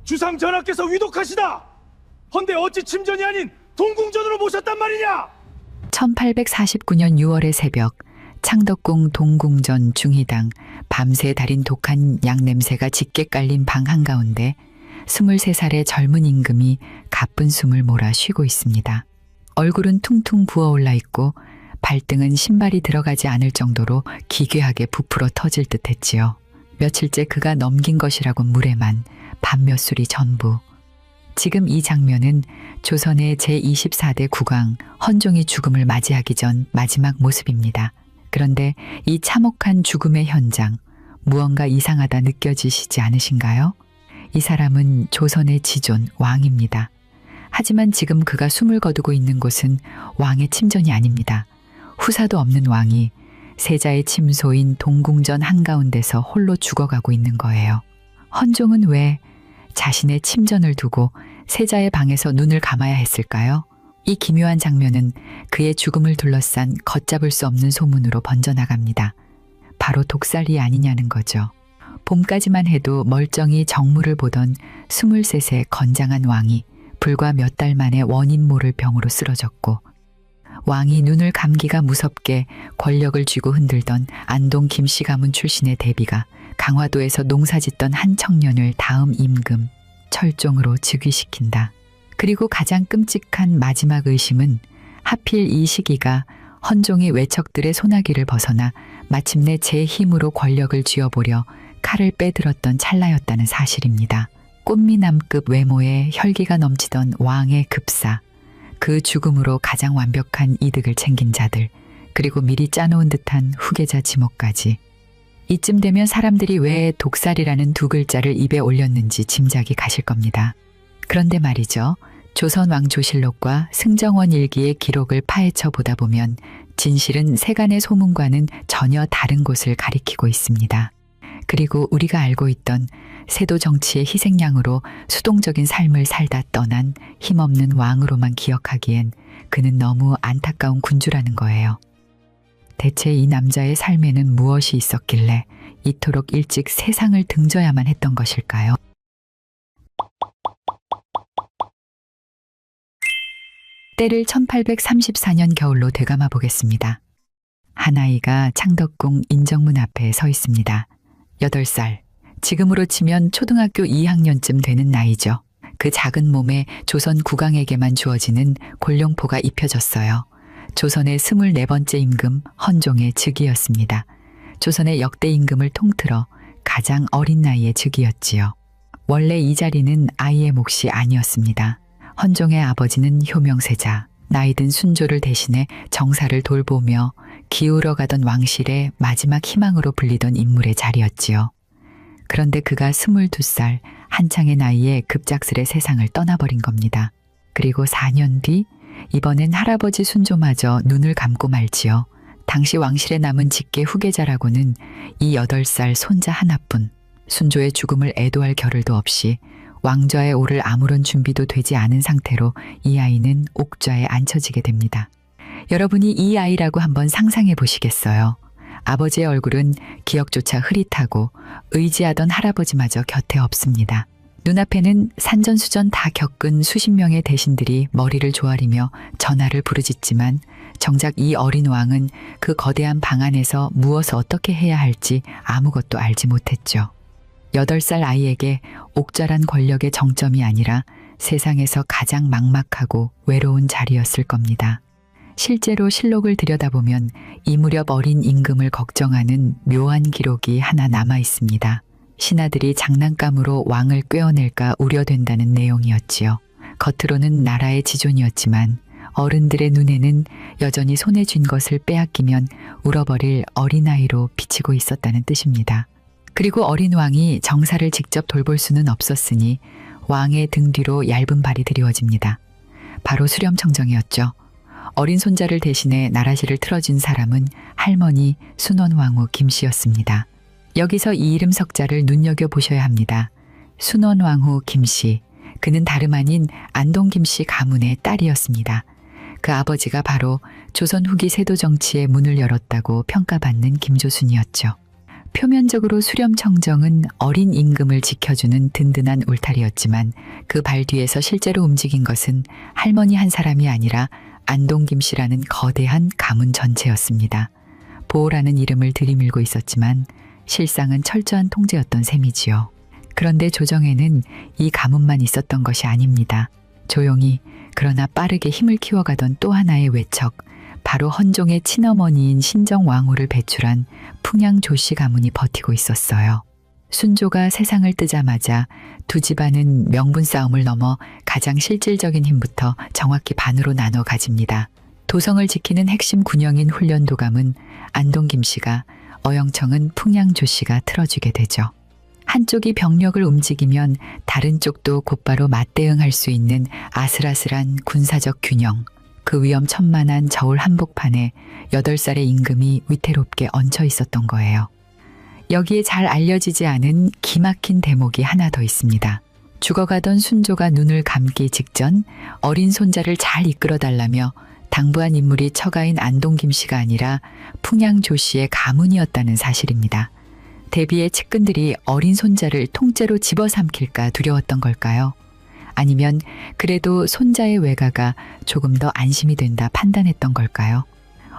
주상 전하께서 위독하시다. 헌데 어찌 침전이 아닌 동궁전으로 모셨단 말이냐? 1849년 6월의 새벽, 창덕궁 동궁전 중희당, 밤새 달인 독한 양냄새가 짙게 깔린 방 한가운데 23살의 젊은 임금이 가쁜 숨을 몰아 쉬고 있습니다. 얼굴은 퉁퉁 부어올라 있고 발등은 신발이 들어가지 않을 정도로 기괴하게 부풀어 터질 듯 했지요. 며칠째 그가 넘긴 것이라고 무례만 밤몇 술이 전부. 지금 이 장면은 조선의 제24대 국왕 헌종이 죽음을 맞이하기 전 마지막 모습입니다. 그런데 이 참혹한 죽음의 현장, 무언가 이상하다 느껴지시지 않으신가요? 이 사람은 조선의 지존 왕입니다. 하지만 지금 그가 숨을 거두고 있는 곳은 왕의 침전이 아닙니다. 후사도 없는 왕이 세자의 침소인 동궁전 한가운데서 홀로 죽어가고 있는 거예요. 헌종은 왜 자신의 침전을 두고 세자의 방에서 눈을 감아야 했을까요? 이 기묘한 장면은 그의 죽음을 둘러싼 걷잡을 수 없는 소문으로 번져나갑니다. 바로 독살이 아니냐는 거죠. 봄까지만 해도 멀쩡히 정무를 보던 23세 건장한 왕이 불과 몇 달 만에 원인 모를 병으로 쓰러졌고, 왕이 눈을 감기가 무섭게 권력을 쥐고 흔들던 안동 김씨 가문 출신의 대비가 강화도에서 농사짓던 한 청년을 다음 임금 철종으로 즉위시킨다. 그리고 가장 끔찍한 마지막 의심은 하필 이 시기가 헌종이 외척들의 소나기를 벗어나 마침내 제 힘으로 권력을 쥐어보려 칼을 빼들었던 찰나였다는 사실입니다. 꽃미남급 외모에 혈기가 넘치던 왕의 급사, 그 죽음으로 가장 완벽한 이득을 챙긴 자들, 그리고 미리 짜놓은 듯한 후계자 지목까지. 이쯤 되면 사람들이 왜 독살이라는 두 글자를 입에 올렸는지 짐작이 가실 겁니다. 그런데 말이죠. 조선 왕조실록과 승정원 일기의 기록을 파헤쳐 보다 보면 진실은 세간의 소문과는 전혀 다른 곳을 가리키고 있습니다. 그리고 우리가 알고 있던 세도 정치의 희생양으로 수동적인 삶을 살다 떠난 힘없는 왕으로만 기억하기엔 그는 너무 안타까운 군주라는 거예요. 대체 이 남자의 삶에는 무엇이 있었길래 이토록 일찍 세상을 등져야만 했던 것일까요? 때를 1834년 겨울로 되감아 보겠습니다. 한 아이가 창덕궁 인정문 앞에 서 있습니다. 8살, 지금으로 치면 초등학교 2학년쯤 되는 나이죠. 그 작은 몸에 조선 국왕에게만 주어지는 골룡포가 입혀졌어요. 조선의 24번째 임금 헌종의 즉위였습니다. 조선의 역대 임금을 통틀어 가장 어린 나이의 즉위였지요. 원래 이 자리는 아이의 몫이 아니었습니다. 헌종의 아버지는 효명세자, 나이든 순조를 대신해 정사를 돌보며 기울어가던 왕실의 마지막 희망으로 불리던 인물의 자리였지요. 그런데 그가 22살 한창의 나이에 급작스레 세상을 떠나버린 겁니다. 그리고 4년 뒤 이번엔 할아버지 순조마저 눈을 감고 말지요. 당시 왕실에 남은 직계 후계자라고는 이 8살 손자 하나뿐. 순조의 죽음을 애도할 겨를도 없이 왕좌에 오를 아무런 준비도 되지 않은 상태로 이 아이는 옥좌에 앉혀지게 됩니다. 여러분이 이 아이라고 한번 상상해 보시겠어요? 아버지의 얼굴은 기억조차 흐릿하고 의지하던 할아버지마저 곁에 없습니다. 눈앞에는 산전수전 다 겪은 수십 명의 대신들이 머리를 조아리며 전하를 부르짖지만 정작 이 어린 왕은 그 거대한 방 안에서 무엇을 어떻게 해야 할지 아무것도 알지 못했죠. 8살 아이에게 옥좌란 권력의 정점이 아니라 세상에서 가장 막막하고 외로운 자리였을 겁니다. 실제로 실록을 들여다보면 이 무렵 어린 임금을 걱정하는 묘한 기록이 하나 남아 있습니다. 신하들이 장난감으로 왕을 꿰어낼까 우려된다는 내용이었지요. 겉으로는 나라의 지존이었지만 어른들의 눈에는 여전히 손에 쥔 것을 빼앗기면 울어버릴 어린아이로 비치고 있었다는 뜻입니다. 그리고 어린 왕이 정사를 직접 돌볼 수는 없었으니 왕의 등 뒤로 얇은 발이 드리워집니다. 바로 수렴청정이었죠. 어린 손자를 대신해 나라시를 틀어준 사람은 할머니 순원왕후 김씨였습니다. 여기서 이 이름 석자를 눈여겨보셔야 합니다. 순원왕후 김씨, 그는 다름 아닌 안동 김씨 가문의 딸이었습니다. 그 아버지가 바로 조선 후기 세도 정치의 문을 열었다고 평가받는 김조순이었죠. 표면적으로 수렴청정은 어린 임금을 지켜주는 든든한 울타리였지만 그 발 뒤에서 실제로 움직인 것은 할머니 한 사람이 아니라 안동김 씨라는 거대한 가문 전체였습니다. 보호라는 이름을 들이밀고 있었지만 실상은 철저한 통제였던 셈이지요. 그런데 조정에는 이 가문만 있었던 것이 아닙니다. 조용히 그러나 빠르게 힘을 키워가던 또 하나의 외척, 바로 헌종의 친어머니인 신정왕후를 배출한 풍양 조씨 가문이 버티고 있었어요. 순조가 세상을 뜨자마자 두 집안은 명분 싸움을 넘어 가장 실질적인 힘부터 정확히 반으로 나눠 가집니다. 도성을 지키는 핵심 군영인 훈련도감은 안동 김씨가, 어영청은 풍양 조씨가 틀어주게 되죠. 한쪽이 병력을 움직이면 다른 쪽도 곧바로 맞대응할 수 있는 아슬아슬한 군사적 균형. 그 위험천만한 저울 한복판에 8살의 임금이 위태롭게 얹혀 있었던 거예요. 여기에 잘 알려지지 않은 기막힌 대목이 하나 더 있습니다. 죽어가던 순조가 눈을 감기 직전 어린 손자를 잘 이끌어달라며 당부한 인물이 처가인 안동 김씨가 아니라 풍양 조씨의 가문이었다는 사실입니다. 대비의 측근들이 어린 손자를 통째로 집어삼킬까 두려웠던 걸까요? 아니면 그래도 손자의 외가가 조금 더 안심이 된다 판단했던 걸까요?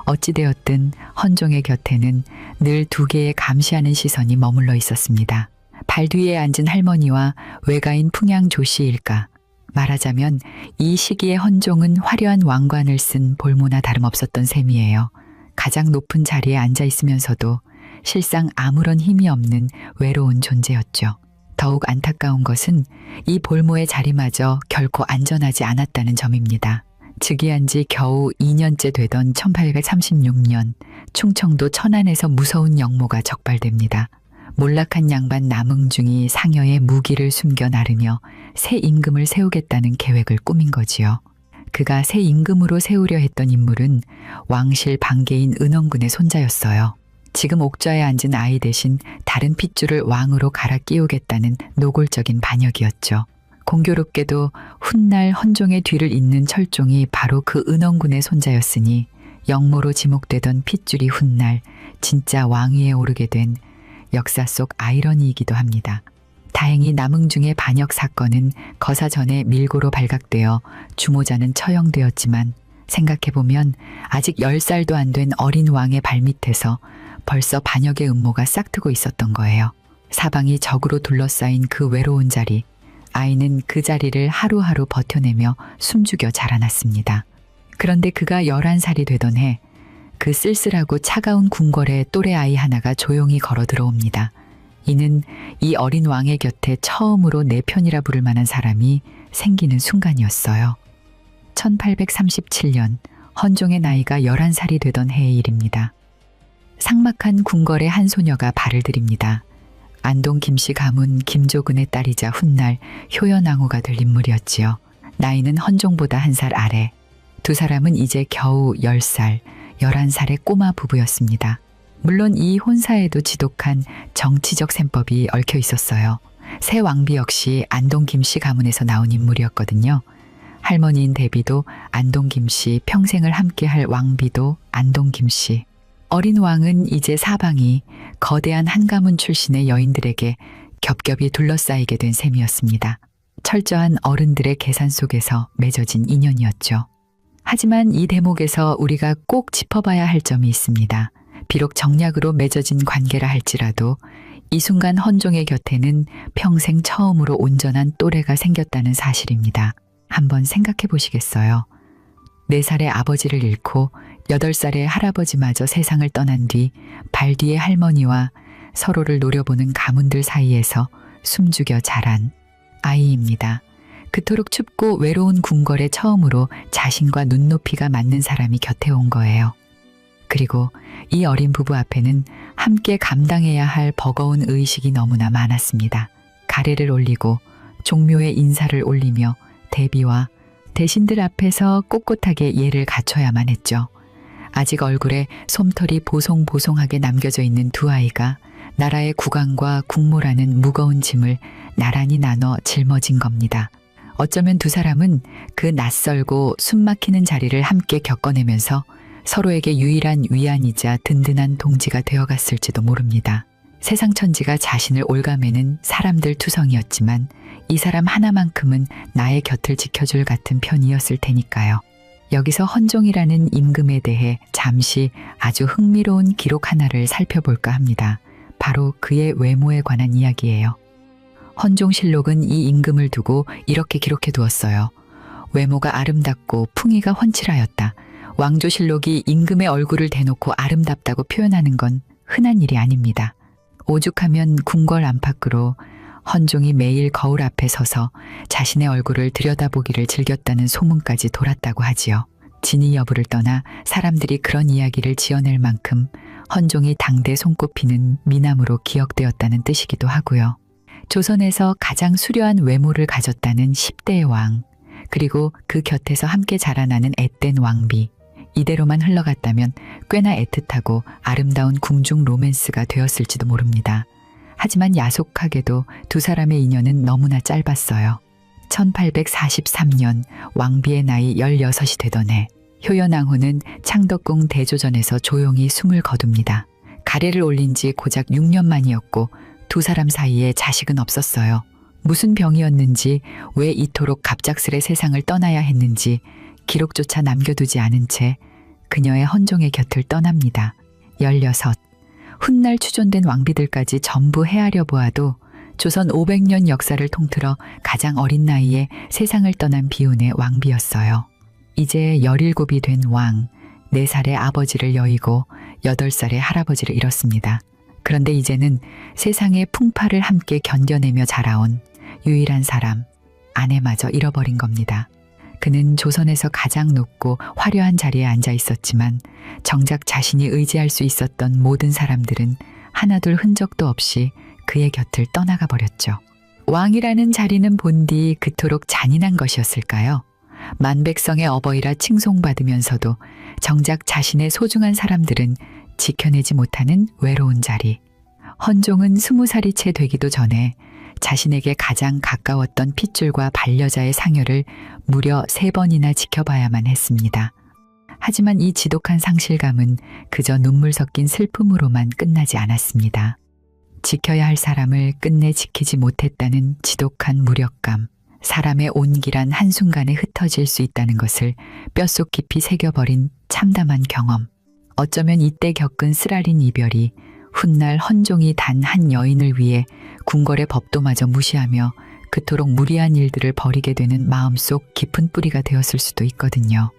어찌되었든 헌종의 곁에는 늘 두 개의 감시하는 시선이 머물러 있었습니다. 발 뒤에 앉은 할머니와 외가인 풍양 조씨일까? 말하자면 이 시기에 헌종은 화려한 왕관을 쓴 볼모나 다름없었던 셈이에요. 가장 높은 자리에 앉아 있으면서도 실상 아무런 힘이 없는 외로운 존재였죠. 더욱 안타까운 것은 이 볼모의 자리마저 결코 안전하지 않았다는 점입니다. 즉위한 지 겨우 2년째 되던 1836년 충청도 천안에서 무서운 역모가 적발됩니다. 몰락한 양반 남응중이 상여에 무기를 숨겨 나르며 새 임금을 세우겠다는 계획을 꾸민 거지요. 그가 새 임금으로 세우려 했던 인물은 왕실 반계인 은원군의 손자였어요. 지금 옥좌에 앉은 아이 대신 다른 핏줄을 왕으로 갈아 끼우겠다는 노골적인 반역이었죠. 공교롭게도 훗날 헌종의 뒤를 잇는 철종이 바로 그 은원군의 손자였으니 역모로 지목되던 핏줄이 훗날 진짜 왕위에 오르게 된 역사 속 아이러니이기도 합니다. 다행히 남응중의 반역 사건은 거사 전에 밀고로 발각되어 주모자는 처형되었지만 생각해보면 아직 10살도 안 된 어린 왕의 발밑에서 벌써 반역의 음모가 싹트고 있었던 거예요. 사방이 적으로 둘러싸인 그 외로운 자리, 아이는 그 자리를 하루하루 버텨내며 숨죽여 자라났습니다. 그런데 그가 11살이 되던 해, 그 쓸쓸하고 차가운 궁궐에 또래 아이 하나가 조용히 걸어 들어옵니다. 이는 이 어린 왕의 곁에 처음으로 내 편이라 부를 만한 사람이 생기는 순간이었어요. 1837년 헌종의 나이가 11살이 되던 해의 일입니다. 삭막한 궁궐의 한 소녀가 발을 들입니다. 안동 김씨 가문 김조근의 딸이자 훗날 효연왕후가 될 인물이었지요. 나이는 헌종보다 1살 아래. 두 사람은 이제 겨우 10살, 11살의 꼬마 부부였습니다. 물론 이 혼사에도 지독한 정치적 셈법이 얽혀 있었어요. 새 왕비 역시 안동 김씨 가문에서 나온 인물이었거든요. 할머니인 대비도 안동 김씨, 평생을 함께할 왕비도 안동 김씨. 어린 왕은 이제 사방이 거대한 한 가문 출신의 여인들에게 겹겹이 둘러싸이게 된 셈이었습니다. 철저한 어른들의 계산 속에서 맺어진 인연이었죠. 하지만 이 대목에서 우리가 꼭 짚어봐야 할 점이 있습니다. 비록 정략으로 맺어진 관계라 할지라도 이 순간 헌종의 곁에는 평생 처음으로 온전한 또래가 생겼다는 사실입니다. 한번 생각해 보시겠어요? 4살의 아버지를 잃고 8살의 할아버지마저 세상을 떠난 뒤 발 뒤의 할머니와 서로를 노려보는 가문들 사이에서 숨죽여 자란 아이입니다. 그토록 춥고 외로운 궁궐에 처음으로 자신과 눈높이가 맞는 사람이 곁에 온 거예요. 그리고 이 어린 부부 앞에는 함께 감당해야 할 버거운 의식이 너무나 많았습니다. 가래를 올리고 종묘의 인사를 올리며 대비와 대신들 앞에서 꼿꼿하게 예를 갖춰야만 했죠. 아직 얼굴에 솜털이 보송보송하게 남겨져 있는 두 아이가 나라의 국왕과 국모라는 무거운 짐을 나란히 나눠 짊어진 겁니다. 어쩌면 두 사람은 그 낯설고 숨막히는 자리를 함께 겪어내면서 서로에게 유일한 위안이자 든든한 동지가 되어갔을지도 모릅니다. 세상 천지가 자신을 올가매는 사람들 투성이었지만 이 사람 하나만큼은 나의 곁을 지켜줄 같은 편이었을 테니까요. 여기서 헌종이라는 임금에 대해 잠시 아주 흥미로운 기록 하나를 살펴볼까 합니다. 바로 그의 외모에 관한 이야기예요. 헌종실록은 이 임금을 두고 이렇게 기록해 두었어요. 외모가 아름답고 풍의가 훤칠하였다. 왕조실록이 임금의 얼굴을 대놓고 아름답다고 표현하는 건 흔한 일이 아닙니다. 오죽하면 궁궐 안팎으로 헌종이 매일 거울 앞에 서서 자신의 얼굴을 들여다보기를 즐겼다는 소문까지 돌았다고 하지요. 진위 여부를 떠나 사람들이 그런 이야기를 지어낼 만큼 헌종이 당대 손꼽히는 미남으로 기억되었다는 뜻이기도 하고요. 조선에서 가장 수려한 외모를 가졌다는 10대의 왕, 그리고 그 곁에서 함께 자라나는 앳된 왕비, 이대로만 흘러갔다면 꽤나 애틋하고 아름다운 궁중 로맨스가 되었을지도 모릅니다. 하지만 야속하게도 두 사람의 인연은 너무나 짧았어요. 1843년 왕비의 나이 16이 되던 해, 효연왕후는 창덕궁 대조전에서 조용히 숨을 거둡니다. 가래를 올린 지 고작 6년 만이었고 두 사람 사이에 자식은 없었어요. 무슨 병이었는지, 왜 이토록 갑작스레 세상을 떠나야 했는지 기록조차 남겨두지 않은 채 그녀의 헌종의 곁을 떠납니다. 16. 훗날 추존된 왕비들까지 전부 헤아려 보아도 조선 500년 역사를 통틀어 가장 어린 나이에 세상을 떠난 비운의 왕비였어요. 이제 17이 된 왕, 4살의 아버지를 여의고 8살의 할아버지를 잃었습니다. 그런데 이제는 세상의 풍파를 함께 견뎌내며 자라온 유일한 사람, 아내마저 잃어버린 겁니다. 그는 조선에서 가장 높고 화려한 자리에 앉아 있었지만 정작 자신이 의지할 수 있었던 모든 사람들은 하나둘 흔적도 없이 그의 곁을 떠나가 버렸죠. 왕이라는 자리는 본디 그토록 잔인한 것이었을까요? 만백성의 어버이라 칭송받으면서도 정작 자신의 소중한 사람들은 지켜내지 못하는 외로운 자리. 헌종은 20살이 채 되기도 전에 자신에게 가장 가까웠던 핏줄과 반려자의 상여를 무려 3번이나 지켜봐야만 했습니다. 하지만 이 지독한 상실감은 그저 눈물 섞인 슬픔으로만 끝나지 않았습니다. 지켜야 할 사람을 끝내 지키지 못했다는 지독한 무력감, 사람의 온기란 한순간에 흩어질 수 있다는 것을 뼛속 깊이 새겨버린 참담한 경험. 어쩌면 이때 겪은 쓰라린 이별이 훗날 헌종이 단 한 여인을 위해 궁궐의 법도마저 무시하며 그토록 무리한 일들을 벌이게 되는 마음속 깊은 뿌리가 되었을 수도 있거든요.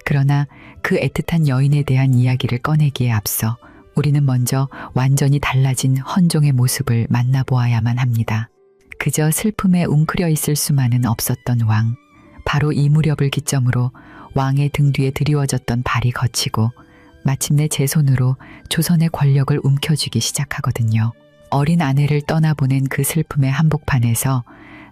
그러나 그 애틋한 여인에 대한 이야기를 꺼내기에 앞서 우리는 먼저 완전히 달라진 헌종의 모습을 만나보아야만 합니다. 그저 슬픔에 웅크려 있을 수만은 없었던 왕. 바로 이 무렵을 기점으로 왕의 등 뒤에 드리워졌던 발이 거치고 마침내 제 손으로 조선의 권력을 움켜쥐기 시작하거든요. 어린 아내를 떠나보낸 그 슬픔의 한복판에서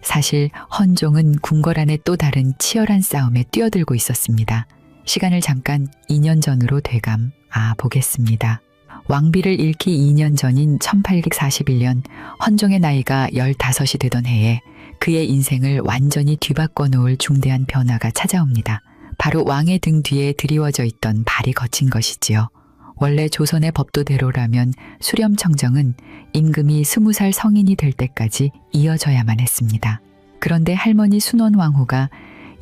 사실 헌종은 궁궐 안의 또 다른 치열한 싸움에 뛰어들고 있었습니다. 시간을 잠깐 2년 전으로 보겠습니다. 왕비를 잃기 2년 전인 1841년 헌종의 나이가 15이 되던 해에 그의 인생을 완전히 뒤바꿔 놓을 중대한 변화가 찾아옵니다. 바로 왕의 등 뒤에 드리워져 있던 발이 거친 것이지요. 원래 조선의 법도대로라면 수렴청정은 임금이 20살 성인이 될 때까지 이어져야만 했습니다. 그런데 할머니 순원왕후가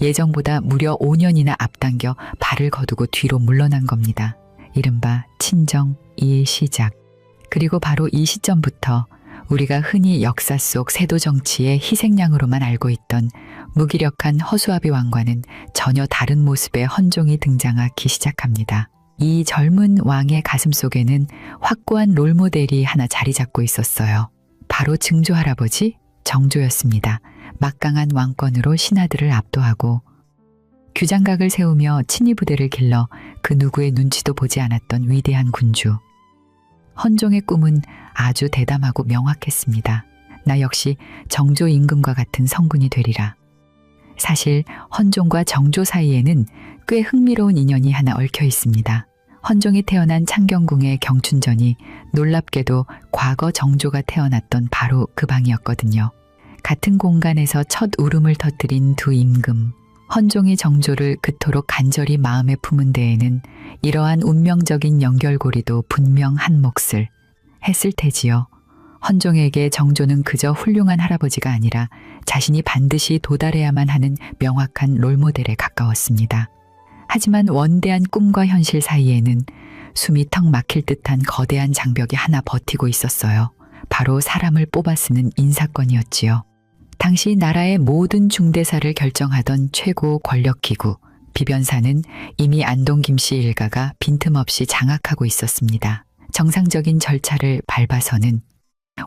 예정보다 무려 5년이나 앞당겨 발을 거두고 뒤로 물러난 겁니다. 이른바 친정이의 시작. 그리고 바로 이 시점부터 우리가 흔히 역사 속 세도 정치의 희생양으로만 알고 있던 무기력한 허수아비 왕과는 전혀 다른 모습의 헌종이 등장하기 시작합니다. 이 젊은 왕의 가슴속에는 확고한 롤모델이 하나 자리 잡고 있었어요. 바로 증조 할아버지 정조였습니다. 막강한 왕권으로 신하들을 압도하고 규장각을 세우며 친위 부대를 길러 그 누구의 눈치도 보지 않았던 위대한 군주. 헌종의 꿈은 아주 대담하고 명확했습니다. 나 역시 정조 임금과 같은 성군이 되리라. 사실 헌종과 정조 사이에는 꽤 흥미로운 인연이 하나 얽혀 있습니다. 헌종이 태어난 창경궁의 경춘전이 놀랍게도 과거 정조가 태어났던 바로 그 방이었거든요. 같은 공간에서 첫 울음을 터뜨린 두 임금. 헌종이 정조를 그토록 간절히 마음에 품은 데에는 이러한 운명적인 연결고리도 분명 한 몫을 했을 테지요. 헌종에게 정조는 그저 훌륭한 할아버지가 아니라 자신이 반드시 도달해야만 하는 명확한 롤모델에 가까웠습니다. 하지만 원대한 꿈과 현실 사이에는 숨이 턱 막힐 듯한 거대한 장벽이 하나 버티고 있었어요. 바로 사람을 뽑아 쓰는 인사권이었지요. 당시 나라의 모든 중대사를 결정하던 최고 권력기구 비변사는 이미 안동 김씨 일가가 빈틈없이 장악하고 있었습니다. 정상적인 절차를 밟아서는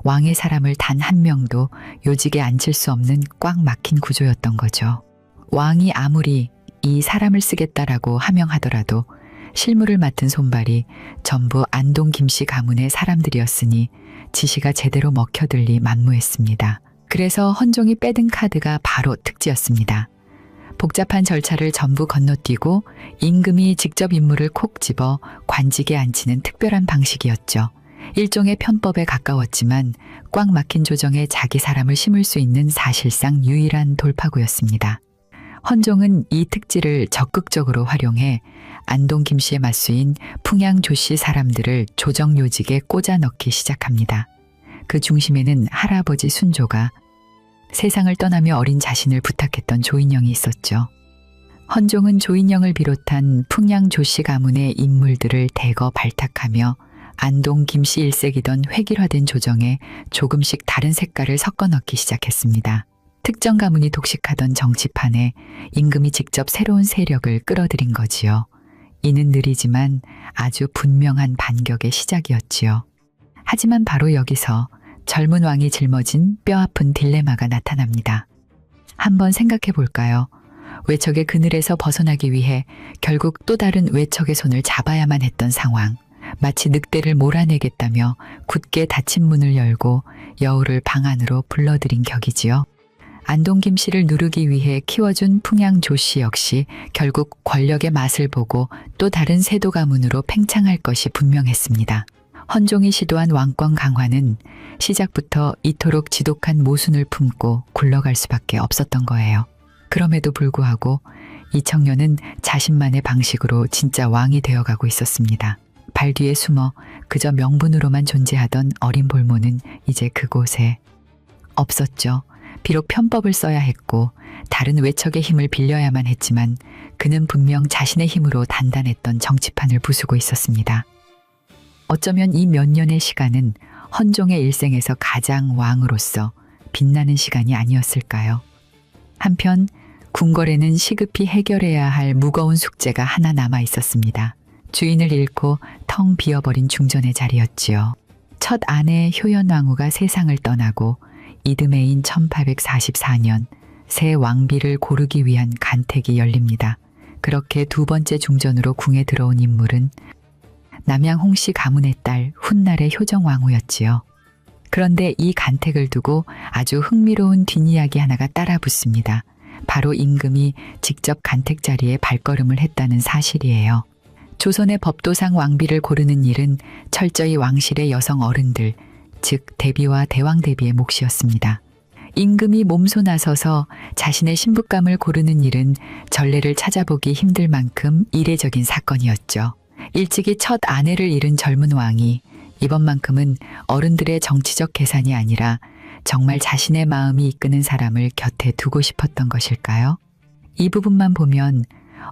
왕의 사람을 단 한 명도 요직에 앉힐 수 없는 꽉 막힌 구조였던 거죠. 왕이 아무리 이 사람을 쓰겠다라고 하명하더라도 실무를 맡은 손발이 전부 안동 김씨 가문의 사람들이었으니 지시가 제대로 먹혀들리 만무했습니다. 그래서 헌종이 빼든 카드가 바로 특지였습니다. 복잡한 절차를 전부 건너뛰고 임금이 직접 인물을 콕 집어 관직에 앉히는 특별한 방식이었죠. 일종의 편법에 가까웠지만 꽉 막힌 조정에 자기 사람을 심을 수 있는 사실상 유일한 돌파구였습니다. 헌종은 이 특지를 적극적으로 활용해 안동 김씨의 맞수인 풍양 조씨 사람들을 조정 요직에 꽂아 넣기 시작합니다. 그 중심에는 할아버지 순조가 세상을 떠나며 어린 자신을 부탁했던 조인영이 있었죠. 헌종은 조인영을 비롯한 풍양 조씨 가문의 인물들을 대거 발탁하며 안동 김씨 일색이던 획일화된 조정에 조금씩 다른 색깔을 섞어 넣기 시작했습니다. 특정 가문이 독식하던 정치판에 임금이 직접 새로운 세력을 끌어들인 거지요. 이는 느리지만 아주 분명한 반격의 시작이었지요. 하지만 바로 여기서 젊은 왕이 짊어진 뼈아픈 딜레마가 나타납니다. 한번 생각해 볼까요? 외척의 그늘에서 벗어나기 위해 결국 또 다른 외척의 손을 잡아야만 했던 상황. 마치 늑대를 몰아내겠다며 굳게 닫힌 문을 열고 여우를 방 안으로 불러들인 격이지요. 안동 김씨를 누르기 위해 키워준 풍양 조씨 역시 결국 권력의 맛을 보고 또 다른 세도 가문으로 팽창할 것이 분명했습니다. 헌종이 시도한 왕권 강화는 시작부터 이토록 지독한 모순을 품고 굴러갈 수밖에 없었던 거예요. 그럼에도 불구하고 이청년은 자신만의 방식으로 진짜 왕이 되어가고 있었습니다. 발 뒤에 숨어 그저 명분으로만 존재하던 어린 볼모는 이제 그곳에 없었죠. 비록 편법을 써야 했고 다른 외척의 힘을 빌려야만 했지만 그는 분명 자신의 힘으로 단단했던 정치판을 부수고 있었습니다. 어쩌면 이 몇 년의 시간은 헌종의 일생에서 가장 왕으로서 빛나는 시간이 아니었을까요? 한편 궁궐에는 시급히 해결해야 할 무거운 숙제가 하나 남아 있었습니다. 주인을 잃고 텅 비어버린 중전의 자리였지요. 첫 아내 효연왕후가 세상을 떠나고 이듬해인 1844년 새 왕비를 고르기 위한 간택이 열립니다. 그렇게 두 번째 중전으로 궁에 들어온 인물은 남양 홍씨 가문의 딸 훗날의 효정왕후였지요. 그런데 이 간택을 두고 아주 흥미로운 뒷이야기 하나가 따라 붙습니다. 바로 임금이 직접 간택 자리에 발걸음을 했다는 사실이에요. 조선의 법도상 왕비를 고르는 일은 철저히 왕실의 여성 어른들, 즉 대비와 대왕 대비의 몫이었습니다. 임금이 몸소 나서서 자신의 신부감을 고르는 일은 전례를 찾아보기 힘들 만큼 이례적인 사건이었죠. 일찍이 첫 아내를 잃은 젊은 왕이 이번만큼은 어른들의 정치적 계산이 아니라 정말 자신의 마음이 이끄는 사람을 곁에 두고 싶었던 것일까요? 이 부분만 보면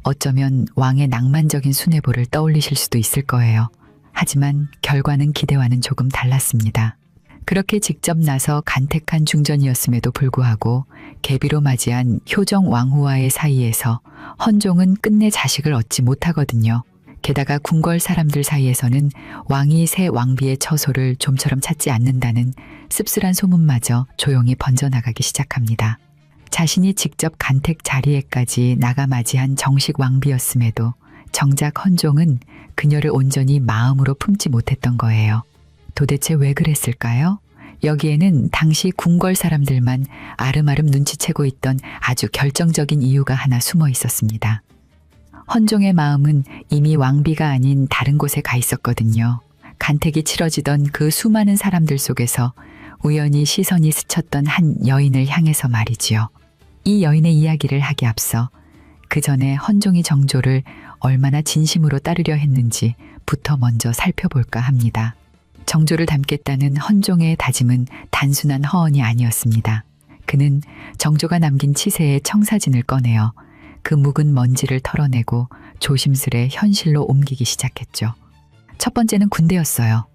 어쩌면 왕의 낭만적인 수뇌부를 떠올리실 수도 있을 거예요. 하지만 결과는 기대와는 조금 달랐습니다. 그렇게 직접 나서 간택한 중전이었음에도 불구하고 계비로 맞이한 효정 왕후와의 사이에서 헌종은 끝내 자식을 얻지 못하거든요. 게다가 궁궐 사람들 사이에서는 왕이 새 왕비의 처소를 좀처럼 찾지 않는다는 씁쓸한 소문마저 조용히 번져나가기 시작합니다. 자신이 직접 간택 자리에까지 나가 맞이한 정식 왕비였음에도 정작 헌종은 그녀를 온전히 마음으로 품지 못했던 거예요. 도대체 왜 그랬을까요? 여기에는 당시 궁궐 사람들만 아름아름 눈치채고 있던 아주 결정적인 이유가 하나 숨어 있었습니다. 헌종의 마음은 이미 왕비가 아닌 다른 곳에 가 있었거든요. 간택이 치러지던 그 수많은 사람들 속에서 우연히 시선이 스쳤던 한 여인을 향해서 말이지요. 이 여인의 이야기를 하기 앞서 그 전에 헌종이 정조를 얼마나 진심으로 따르려 했는지부터 먼저 살펴볼까 합니다. 정조를 담겠다는 헌종의 다짐은 단순한 허언이 아니었습니다. 그는 정조가 남긴 치세의 청사진을 꺼내어 그 묵은 먼지를 털어내고 조심스레 현실로 옮기기 시작했죠. 첫 번째는 군대였어요.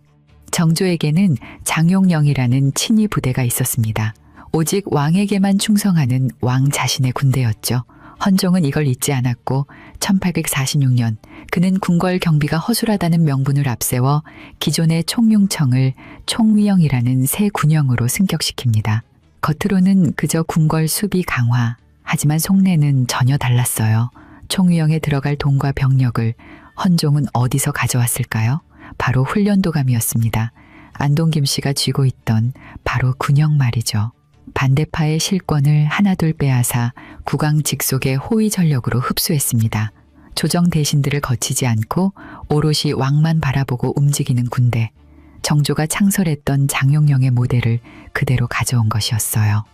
정조에게는 장용령이라는 친위 부대가 있었습니다. 오직 왕에게만 충성하는 왕 자신의 군대였죠. 헌종은 이걸 잊지 않았고 1846년 그는 궁궐 경비가 허술하다는 명분을 앞세워 기존의 총융청을 총위영이라는 새 군영으로 승격시킵니다. 겉으로는 그저 궁궐 수비 강화, 하지만 속내는 전혀 달랐어요. 총위영에 들어갈 돈과 병력을 헌종은 어디서 가져왔을까요? 바로 훈련도감이었습니다. 안동 김씨가 쥐고 있던 바로 군영 말이죠. 반대파의 실권을 하나둘 빼앗아 국왕 직속의 호위 전력으로 흡수했습니다. 조정 대신들을 거치지 않고 오롯이 왕만 바라보고 움직이는 군대. 정조가 창설했던 장용령의 모델을 그대로 가져온 것이었어요.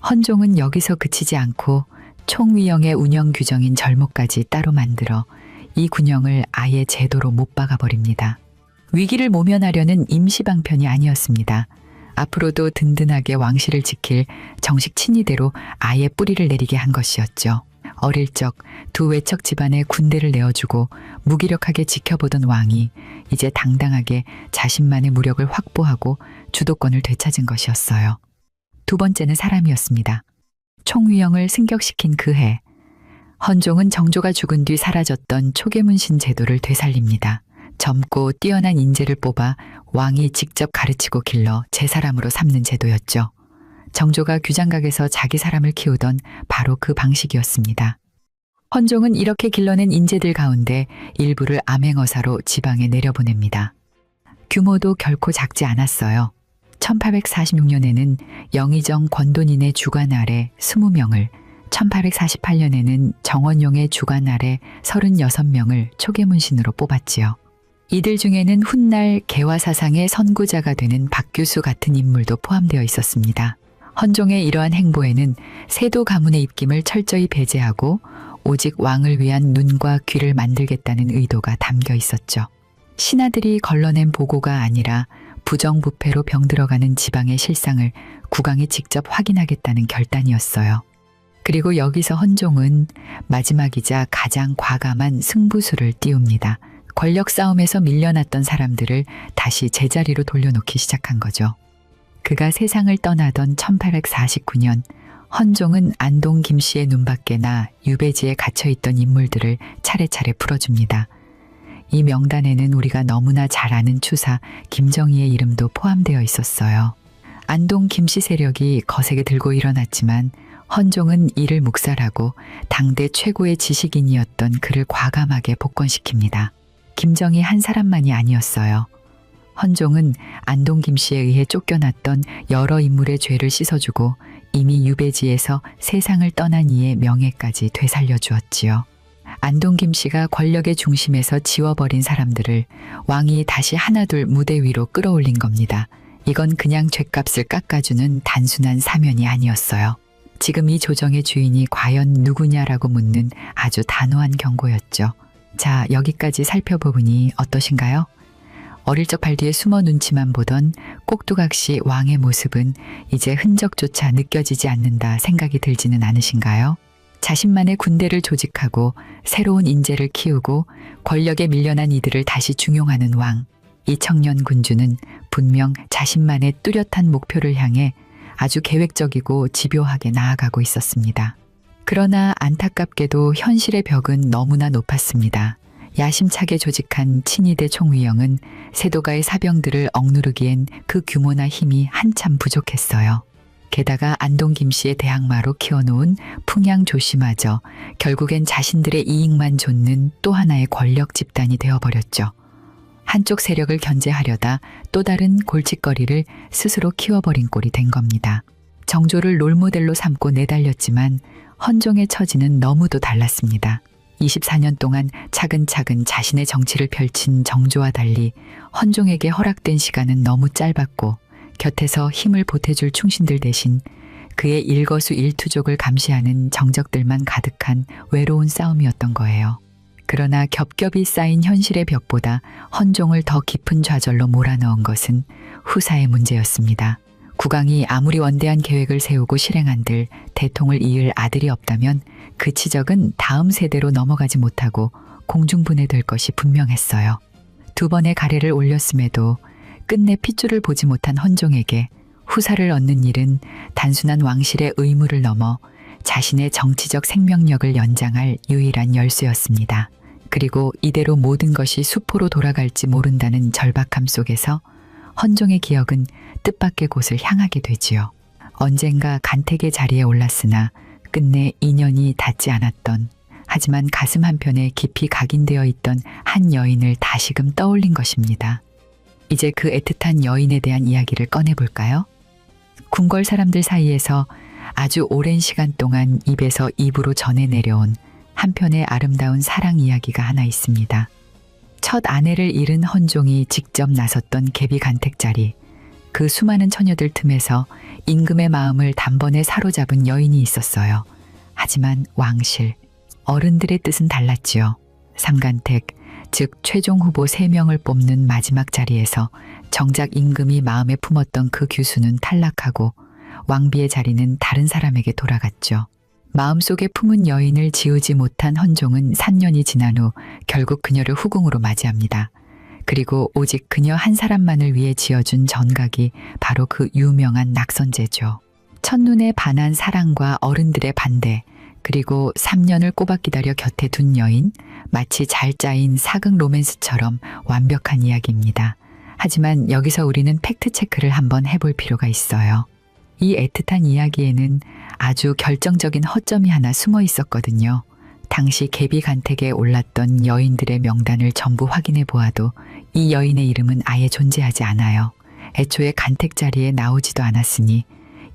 헌종은 여기서 그치지 않고 총위영의 운영 규정인 절모까지 따로 만들어 이 군영을 아예 제도로 못 박아버립니다. 위기를 모면하려는 임시방편이 아니었습니다. 앞으로도 든든하게 왕실을 지킬 정식 친위대로 아예 뿌리를 내리게 한 것이었죠. 어릴 적 두 외척 집안에 군대를 내어주고 무기력하게 지켜보던 왕이 이제 당당하게 자신만의 무력을 확보하고 주도권을 되찾은 것이었어요. 두 번째는 사람이었습니다. 총위영을 승격시킨 그 해, 헌종은 정조가 죽은 뒤 사라졌던 초계문신 제도를 되살립니다. 젊고 뛰어난 인재를 뽑아 왕이 직접 가르치고 길러 제 사람으로 삼는 제도였죠. 정조가 규장각에서 자기 사람을 키우던 바로 그 방식이었습니다. 헌종은 이렇게 길러낸 인재들 가운데 일부를 암행어사로 지방에 내려보냅니다. 규모도 결코 작지 않았어요. 1846년에는 영의정 권돈인의 주관 아래 20명을, 1848년에는 정원용의 주관 아래 36명을 초계문신으로 뽑았지요. 이들 중에는 훗날 개화사상의 선구자가 되는 박규수 같은 인물도 포함되어 있었습니다. 헌종의 이러한 행보에는 세도 가문의 입김을 철저히 배제하고 오직 왕을 위한 눈과 귀를 만들겠다는 의도가 담겨 있었죠. 신하들이 걸러낸 보고가 아니라 부정부패로 병들어가는 지방의 실상을 국왕이 직접 확인하겠다는 결단이었어요. 그리고 여기서 헌종은 마지막이자 가장 과감한 승부수를 띄웁니다. 권력 싸움에서 밀려났던 사람들을 다시 제자리로 돌려놓기 시작한 거죠. 그가 세상을 떠나던 1849년 헌종은 안동 김씨의 눈밖에 나 유배지에 갇혀있던 인물들을 차례차례 풀어줍니다. 이 명단에는 우리가 너무나 잘 아는 추사 김정희의 이름도 포함되어 있었어요. 안동 김씨 세력이 거세게 들고 일어났지만 헌종은 이를 묵살하고 당대 최고의 지식인이었던 그를 과감하게 복권시킵니다. 김정희 한 사람만이 아니었어요. 헌종은 안동 김씨에 의해 쫓겨났던 여러 인물의 죄를 씻어주고 이미 유배지에서 세상을 떠난 이의 명예까지 되살려 주었지요. 안동 김씨가 권력의 중심에서 지워버린 사람들을 왕이 다시 하나둘 무대 위로 끌어올린 겁니다. 이건 그냥 죗값을 깎아주는 단순한 사면이 아니었어요. 지금 이 조정의 주인이 과연 누구냐라고 묻는 아주 단호한 경고였죠. 자, 여기까지 살펴보니 어떠신가요? 어릴 적 발 뒤에 숨어 눈치만 보던 꼭두각시 왕의 모습은 이제 흔적조차 느껴지지 않는다 생각이 들지는 않으신가요? 자신만의 군대를 조직하고 새로운 인재를 키우고 권력에 밀려난 이들을 다시 중용하는 왕. 이 청년 군주는 분명 자신만의 뚜렷한 목표를 향해 아주 계획적이고 집요하게 나아가고 있었습니다. 그러나 안타깝게도 현실의 벽은 너무나 높았습니다. 야심차게 조직한 친위대 총위영은 세도가의 사병들을 억누르기엔 그 규모나 힘이 한참 부족했어요. 게다가 안동 김씨의 대항마로 키워놓은 풍양 조씨마저 결국엔 자신들의 이익만 좇는 또 하나의 권력 집단이 되어버렸죠. 한쪽 세력을 견제하려다 또 다른 골칫거리를 스스로 키워버린 꼴이 된 겁니다. 정조를 롤모델로 삼고 내달렸지만 헌종의 처지는 너무도 달랐습니다. 24년 동안 차근차근 자신의 정치를 펼친 정조와 달리 헌종에게 허락된 시간은 너무 짧았고 곁에서 힘을 보태줄 충신들 대신 그의 일거수일투족을 감시하는 정적들만 가득한 외로운 싸움이었던 거예요. 그러나 겹겹이 쌓인 현실의 벽보다 헌종을 더 깊은 좌절로 몰아넣은 것은 후사의 문제였습니다. 국왕이 아무리 원대한 계획을 세우고 실행한들 대통을 이을 아들이 없다면 그 치적은 다음 세대로 넘어가지 못하고 공중분해될 것이 분명했어요. 2번의 가래를 올렸음에도 끝내 핏줄을 보지 못한 헌종에게 후사를 얻는 일은 단순한 왕실의 의무를 넘어 자신의 정치적 생명력을 연장할 유일한 열쇠였습니다. 그리고 이대로 모든 것이 수포로 돌아갈지 모른다는 절박함 속에서 헌종의 기억은 뜻밖의 곳을 향하게 되지요. 언젠가 간택의 자리에 올랐으나 끝내 인연이 닿지 않았던, 하지만 가슴 한편에 깊이 각인되어 있던 한 여인을 다시금 떠올린 것입니다. 이제 그 애틋한 여인에 대한 이야기를 꺼내볼까요? 궁궐 사람들 사이에서 아주 오랜 시간 동안 입에서 입으로 전해 내려온 한편의 아름다운 사랑 이야기가 하나 있습니다. 첫 아내를 잃은 헌종이 직접 나섰던 계비 간택 자리, 그 수많은 처녀들 틈에서 임금의 마음을 단번에 사로잡은 여인이 있었어요. 하지만 왕실, 어른들의 뜻은 달랐지요. 삼간택, 즉 최종 후보 3명을 뽑는 마지막 자리에서 정작 임금이 마음에 품었던 그 규수는 탈락하고 왕비의 자리는 다른 사람에게 돌아갔죠. 마음속에 품은 여인을 지우지 못한 헌종은 3년이 지난 후 결국 그녀를 후궁으로 맞이합니다. 그리고 오직 그녀 한 사람만을 위해 지어준 전각이 바로 그 유명한 낙선제죠. 첫눈에 반한 사랑과 어른들의 반대, 그리고 3년을 꼬박 기다려 곁에 둔 여인, 마치 잘 짜인 사극 로맨스처럼 완벽한 이야기입니다. 하지만 여기서 우리는 팩트체크를 한번 해볼 필요가 있어요. 이 애틋한 이야기에는 아주 결정적인 허점이 하나 숨어 있었거든요. 당시 계비 간택에 올랐던 여인들의 명단을 전부 확인해 보아도 이 여인의 이름은 아예 존재하지 않아요. 애초에 간택 자리에 나오지도 않았으니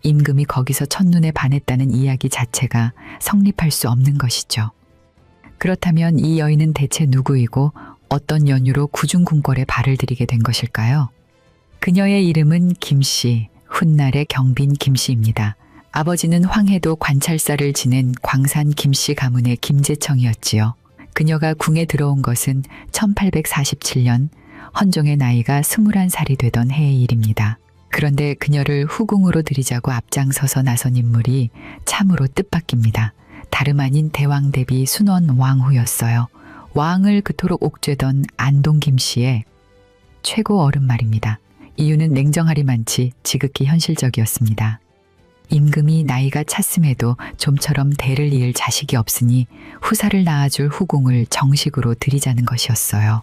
임금이 거기서 첫눈에 반했다는 이야기 자체가 성립할 수 없는 것이죠. 그렇다면 이 여인은 대체 누구이고 어떤 연유로 구중궁궐에 발을 들이게 된 것일까요? 그녀의 이름은 김씨, 훗날의 경빈 김씨입니다. 아버지는 황해도 관찰사를 지낸 광산 김씨 가문의 김재청이었지요. 그녀가 궁에 들어온 것은 1847년, 헌종의 나이가 21살이 되던 해의 일입니다. 그런데 그녀를 후궁으로 들이자고 앞장서서 나선 인물이 참으로 뜻밖입니다. 다름 아닌 대왕 대비 순원 왕후였어요. 왕을 그토록 옥죄던 안동 김씨의 최고 어른 말입니다. 이유는 냉정하리만치 지극히 현실적이었습니다. 임금이 나이가 찼음에도 좀처럼 대를 이을 자식이 없으니 후사를 낳아줄 후궁을 정식으로 들이자는 것이었어요.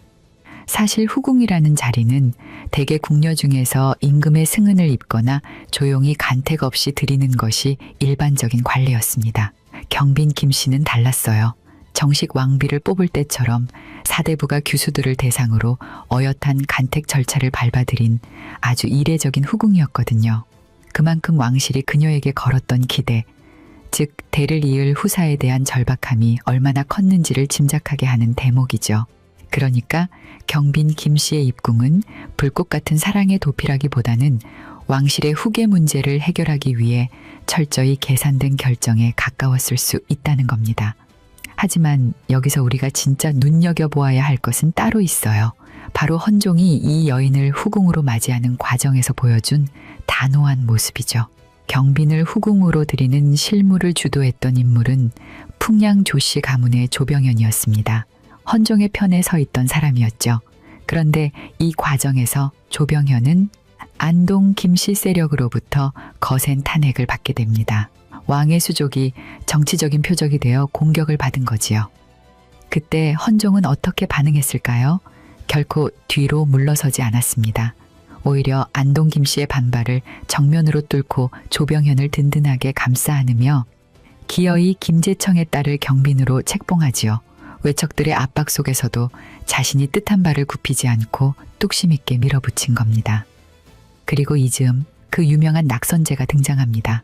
사실 후궁이라는 자리는 대개 궁녀 중에서 임금의 승은을 입거나 조용히 간택 없이 드리는 것이 일반적인 관례였습니다. 경빈 김씨는 달랐어요. 정식 왕비를 뽑을 때처럼 사대부가 규수들을 대상으로 어엿한 간택 절차를 밟아들인 아주 이례적인 후궁이었거든요. 그만큼 왕실이 그녀에게 걸었던 기대, 즉 대를 이을 후사에 대한 절박함이 얼마나 컸는지를 짐작하게 하는 대목이죠. 그러니까 경빈 김씨의 입궁은 불꽃 같은 사랑의 도피라기보다는 왕실의 후계 문제를 해결하기 위해 철저히 계산된 결정에 가까웠을 수 있다는 겁니다. 하지만 여기서 우리가 진짜 눈여겨보아야 할 것은 따로 있어요. 바로 헌종이 이 여인을 후궁으로 맞이하는 과정에서 보여준 단호한 모습이죠. 경빈을 후궁으로 들이는 실무를 주도했던 인물은 풍양 조씨 가문의 조병현이었습니다. 헌종의 편에 서 있던 사람이었죠. 그런데 이 과정에서 조병현은 안동 김씨 세력으로부터 거센 탄핵을 받게 됩니다. 왕의 수족이 정치적인 표적이 되어 공격을 받은 거지요. 그때 헌종은 어떻게 반응했을까요? 결코 뒤로 물러서지 않았습니다. 오히려 안동 김씨의 반발을 정면으로 뚫고 조병현을 든든하게 감싸 안으며 기어이 김재청의 딸을 경빈으로 책봉하지요. 외척들의 압박 속에서도 자신이 뜻한 바를 굽히지 않고 뚝심 있게 밀어붙인 겁니다. 그리고 이즈음 그 유명한 낙선제가 등장합니다.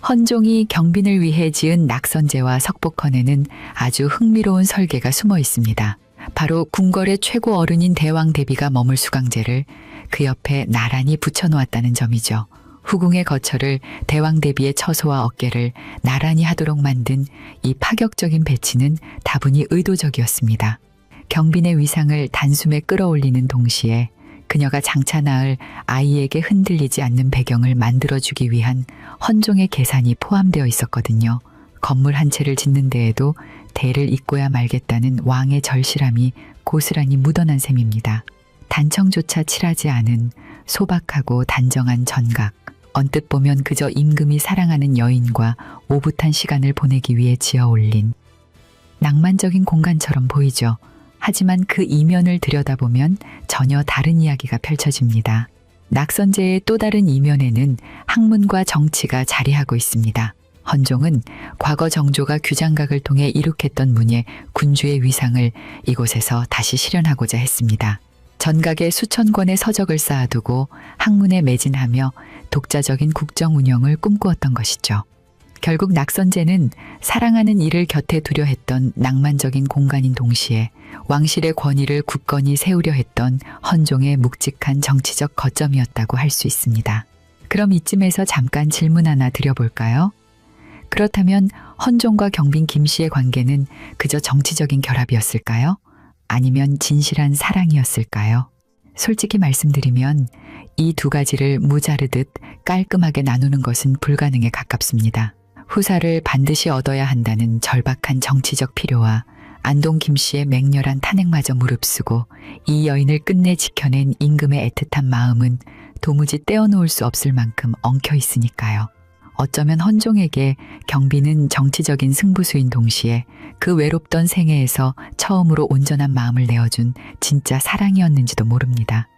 헌종이 경빈을 위해 지은 낙선제와 석복헌에는 아주 흥미로운 설계가 숨어 있습니다. 바로 궁궐의 최고 어른인 대왕 대비가 머물 수강제를 그 옆에 나란히 붙여놓았다는 점이죠. 후궁의 거처를 대왕 대비의 처소와 어깨를 나란히 하도록 만든 이 파격적인 배치는 다분히 의도적이었습니다. 경빈의 위상을 단숨에 끌어올리는 동시에 그녀가 장차 낳을 아이에게 흔들리지 않는 배경을 만들어주기 위한 헌종의 계산이 포함되어 있었거든요. 건물 한 채를 짓는 데에도 대를 잇고야 말겠다는 왕의 절실함이 고스란히 묻어난 셈입니다. 단청조차 칠하지 않은 소박하고 단정한 전각. 언뜻 보면 그저 임금이 사랑하는 여인과 오붓한 시간을 보내기 위해 지어 올린 낭만적인 공간처럼 보이죠. 하지만 그 이면을 들여다보면 전혀 다른 이야기가 펼쳐집니다. 낙선제의 또 다른 이면에는 학문과 정치가 자리하고 있습니다. 헌종은 과거 정조가 규장각을 통해 이룩했던 문예 군주의 위상을 이곳에서 다시 실현하고자 했습니다. 전각에 수천 권의 서적을 쌓아두고 학문에 매진하며 독자적인 국정 운영을 꿈꾸었던 것이죠. 결국 낙선제는 사랑하는 이를 곁에 두려 했던 낭만적인 공간인 동시에 왕실의 권위를 굳건히 세우려 했던 헌종의 묵직한 정치적 거점이었다고 할 수 있습니다. 그럼 이쯤에서 잠깐 질문 하나 드려볼까요? 그렇다면 헌종과 경빈 김씨의 관계는 그저 정치적인 결합이었을까요? 아니면 진실한 사랑이었을까요? 솔직히 말씀드리면 이 두 가지를 무자르듯 깔끔하게 나누는 것은 불가능에 가깝습니다. 후사를 반드시 얻어야 한다는 절박한 정치적 필요와 안동 김씨의 맹렬한 탄핵마저 무릅쓰고 이 여인을 끝내 지켜낸 임금의 애틋한 마음은 도무지 떼어놓을 수 없을 만큼 엉켜 있으니까요. 어쩌면 헌종에게 경빈은 정치적인 승부수인 동시에 그 외롭던 생애에서 처음으로 온전한 마음을 내어준 진짜 사랑이었는지도 모릅니다.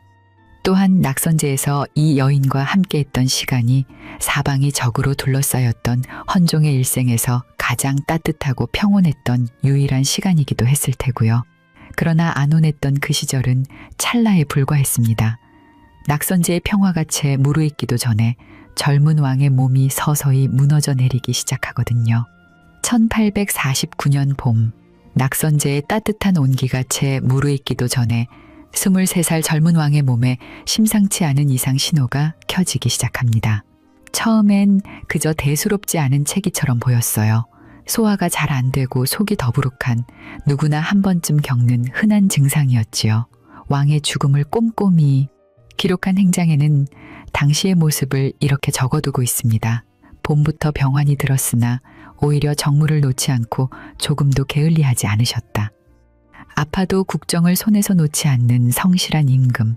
또한 낙선제에서 이 여인과 함께했던 시간이 사방이 적으로 둘러싸였던 헌종의 일생에서 가장 따뜻하고 평온했던 유일한 시간이기도 했을 테고요. 그러나 안온했던 그 시절은 찰나에 불과했습니다. 낙선제의 평화가 채 무르익기도 전에 젊은 왕의 몸이 서서히 무너져 내리기 시작하거든요. 1849년 봄, 낙선제의 따뜻한 온기가 채 무르익기도 전에 23살 젊은 왕의 몸에 심상치 않은 이상 신호가 켜지기 시작합니다. 처음엔 그저 대수롭지 않은 체기처럼 보였어요. 소화가 잘 안 되고 속이 더부룩한 누구나 한 번쯤 겪는 흔한 증상이었지요. 왕의 죽음을 꼼꼼히 기록한 행장에는 당시의 모습을 이렇게 적어두고 있습니다. 봄부터 병환이 들었으나 오히려 정무를 놓지 않고 조금도 게을리하지 않으셨다. 아파도 국정을 손에서 놓지 않는 성실한 임금.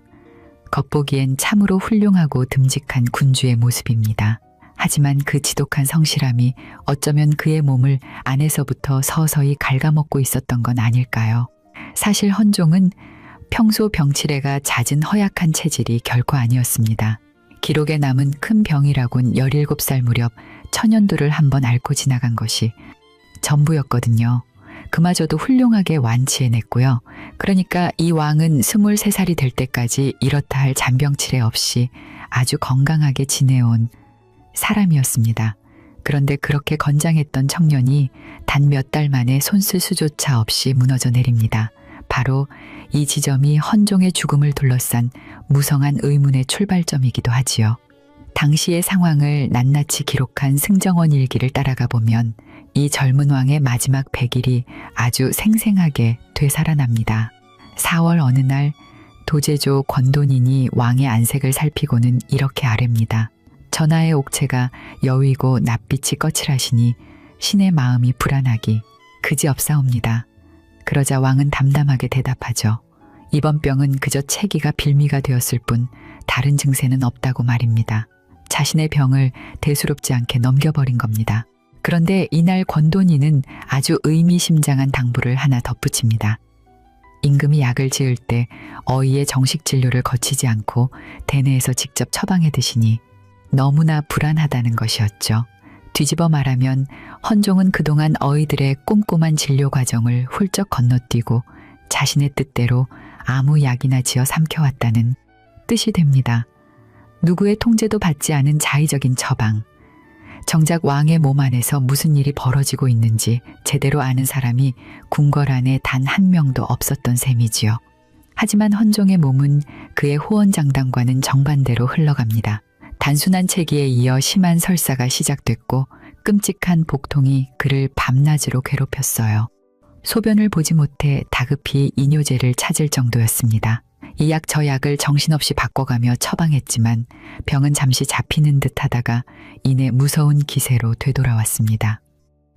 겉보기엔 참으로 훌륭하고 듬직한 군주의 모습입니다. 하지만 그 지독한 성실함이 어쩌면 그의 몸을 안에서부터 서서히 갉아먹고 있었던 건 아닐까요? 사실 헌종은 평소 병치레가 잦은 허약한 체질이 결코 아니었습니다. 기록에 남은 큰 병이라곤 17살 무렵 천연두를 한번 앓고 지나간 것이 전부였거든요. 그마저도 훌륭하게 완치해냈고요. 그러니까 이 왕은 23살이 될 때까지 이렇다 할 잔병치레 없이 아주 건강하게 지내온 사람이었습니다. 그런데 그렇게 건장했던 청년이 단 몇 달 만에 손쓸수조차 없이 무너져 내립니다. 바로 이 지점이 헌종의 죽음을 둘러싼 무성한 의문의 출발점이기도 하지요. 당시의 상황을 낱낱이 기록한 승정원 일기를 따라가 보면 이 젊은 왕의 마지막 100일이 아주 생생하게 되살아납니다. 4월 어느 날 도제조 권돈인이 왕의 안색을 살피고는 이렇게 아뢰입니다. 전하의 옥체가 여위고 낯빛이 거칠하시니 신의 마음이 불안하기 그지없사옵니다. 그러자 왕은 담담하게 대답하죠. 이번 병은 그저 체기가 빌미가 되었을 뿐 다른 증세는 없다고 말입니다. 자신의 병을 대수롭지 않게 넘겨버린 겁니다. 그런데 이날 권돈이는 아주 의미심장한 당부를 하나 덧붙입니다. 임금이 약을 지을 때 어이의 정식 진료를 거치지 않고 대내에서 직접 처방해 드시니 너무나 불안하다는 것이었죠. 뒤집어 말하면 헌종은 그동안 어이들의 꼼꼼한 진료 과정을 훌쩍 건너뛰고 자신의 뜻대로 아무 약이나 지어 삼켜왔다는 뜻이 됩니다. 누구의 통제도 받지 않은 자의적인 처방. 정작 왕의 몸 안에서 무슨 일이 벌어지고 있는지 제대로 아는 사람이 궁궐 안에 단 한 명도 없었던 셈이지요. 하지만 헌종의 몸은 그의 호언장담과는 정반대로 흘러갑니다. 단순한 체기에 이어 심한 설사가 시작됐고 끔찍한 복통이 그를 밤낮으로 괴롭혔어요. 소변을 보지 못해 다급히 이뇨제를 찾을 정도였습니다. 이 약 저 약을 정신없이 바꿔가며 처방했지만 병은 잠시 잡히는 듯 하다가 이내 무서운 기세로 되돌아왔습니다.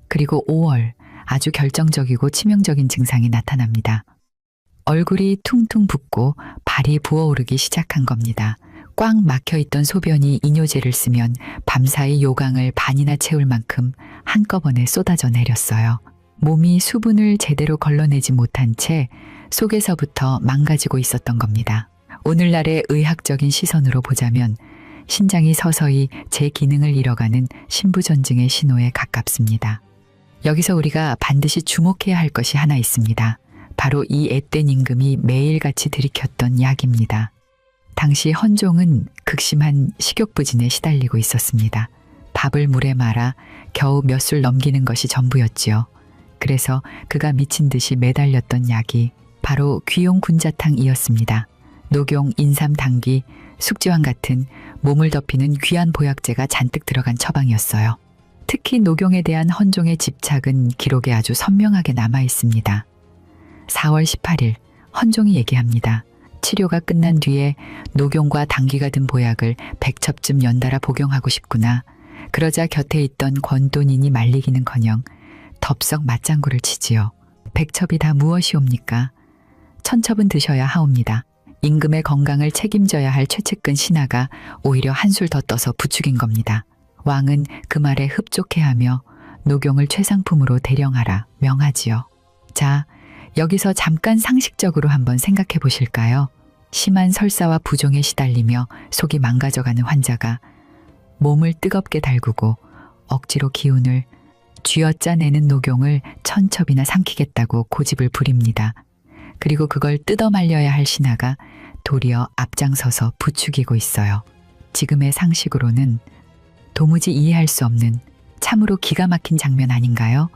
그리고 5월 아주 결정적이고 치명적인 증상이 나타납니다. 얼굴이 퉁퉁 붓고 발이 부어오르기 시작한 겁니다. 꽉 막혀있던 소변이 이뇨제를 쓰면 밤사이 요강을 반이나 채울 만큼 한꺼번에 쏟아져 내렸어요. 몸이 수분을 제대로 걸러내지 못한 채 속에서부터 망가지고 있었던 겁니다. 오늘날의 의학적인 시선으로 보자면 신장이 서서히 제 기능을 잃어가는 신부전증의 신호에 가깝습니다. 여기서 우리가 반드시 주목해야 할 것이 하나 있습니다. 바로 이 앳된 임금이 매일같이 들이켰던 약입니다. 당시 헌종은 극심한 식욕부진에 시달리고 있었습니다. 밥을 물에 말아 겨우 몇 술 넘기는 것이 전부였지요. 그래서 그가 미친 듯이 매달렸던 약이 바로 귀용 군자탕이었습니다. 녹용, 인삼, 당귀, 숙지황 같은 몸을 덮이는 귀한 보약제가 잔뜩 들어간 처방이었어요. 특히 녹용에 대한 헌종의 집착은 기록에 아주 선명하게 남아 있습니다. 4월 18일 헌종이 얘기합니다. 치료가 끝난 뒤에 녹용과 당귀가 든 보약을 100첩쯤 연달아 복용하고 싶구나. 그러자 곁에 있던 권돈인이 말리기는커녕 덥석 맞장구를 치지요. 100첩이 다 무엇이옵니까? 1000첩은 드셔야 하옵니다. 임금의 건강을 책임져야 할 최측근 신하가 오히려 한술 더 떠서 부추긴 겁니다. 왕은 그 말에 흡족해하며 녹용을 최상품으로 대령하라 명하지요. 자, 여기서 잠깐 상식적으로 한번 생각해 보실까요? 심한 설사와 부종에 시달리며 속이 망가져가는 환자가 몸을 뜨겁게 달구고 억지로 기운을 쥐어짜내는 녹용을 1000첩이나 삼키겠다고 고집을 부립니다. 그리고 그걸 뜯어 말려야 할 신하가 도리어 앞장서서 부추기고 있어요. 지금의 상식으로는 도무지 이해할 수 없는 참으로 기가 막힌 장면 아닌가요?